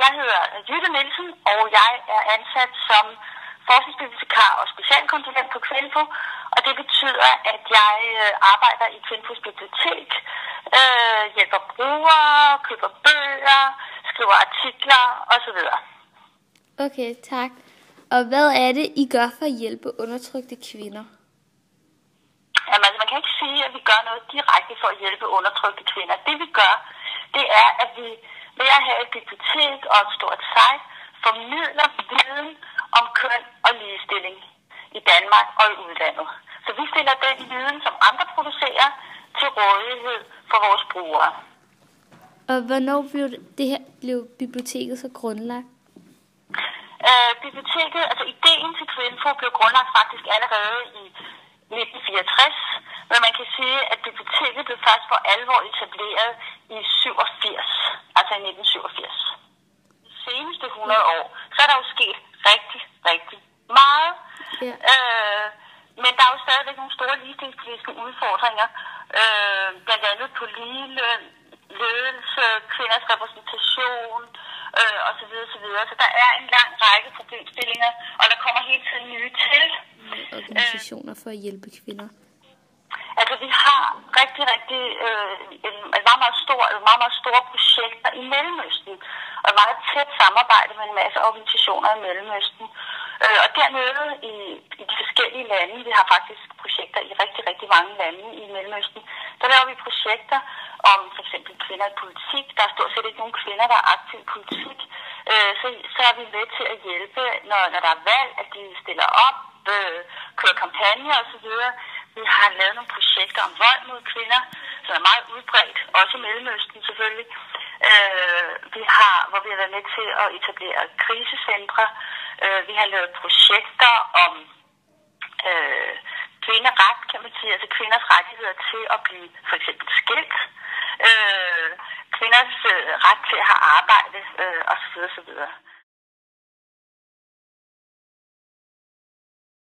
Jeg hedder Jytte Nielsen, og jeg er ansat som forskningsbibliotekar og specialkonsulent på Kvinfo, og det betyder, at jeg arbejder i Kvinfos bibliotek, hjælper brugere, køber bøger, skriver artikler osv. Okay, tak. Og hvad er det, I gør for at hjælpe undertrykte kvinder? Jamen, altså, man kan ikke sige, at vi gør noget direkte for at hjælpe undertrykte kvinder. Det vi gør, det er, at vi ved at have et bibliotek og et stort site, formidler viden om køn og ligestilling i Danmark og i udlandet. Så vi stiller den viden, som andre producerer, til rådighed for vores brugere. Og hvornår blev biblioteket så grundlagt? Biblioteket, altså ideen til Kvinfo blev grundlagt faktisk allerede i 1964, men man kan sige, at biblioteket blev først for alvor etableret i 87, altså i 1987. De seneste 100 år, så er der jo sket rigtig, rigtig meget. Ja. Men der er jo stadigvæk nogle store ligestillingspolitiske udfordringer, blandt andet på ligeløn, ledelse, kvinders repræsentation osv. Så der er en lang række problemstillinger, og der kommer hele tiden nye til. Organisationer for at hjælpe kvinder. Altså vi har rigtig et meget, meget store projekter i Mellemøsten, og et meget tæt samarbejde med en masse organisationer i Mellemøsten. Og dernede i de forskellige lande, vi har faktisk projekter i rigtig, rigtig mange lande i Mellemøsten, der laver vi projekter om for eksempel kvinder i politik. Der er stort set ikke nogen kvinder, der er aktive i politik. Så er vi med til at hjælpe, når der er valg, at de stiller op, kører kampagner osv. Vi har lavet nogle projekter om vold mod kvinder, som er meget udbredt, også i Mellemøsten selvfølgelig. Hvor vi har været med til at etablere krisecentre. Vi har lavet projekter om kvinderet, kan man sige, altså kvinders rettigheder til at blive for eksempel skilt. Kvinders ret til at have arbejde osv.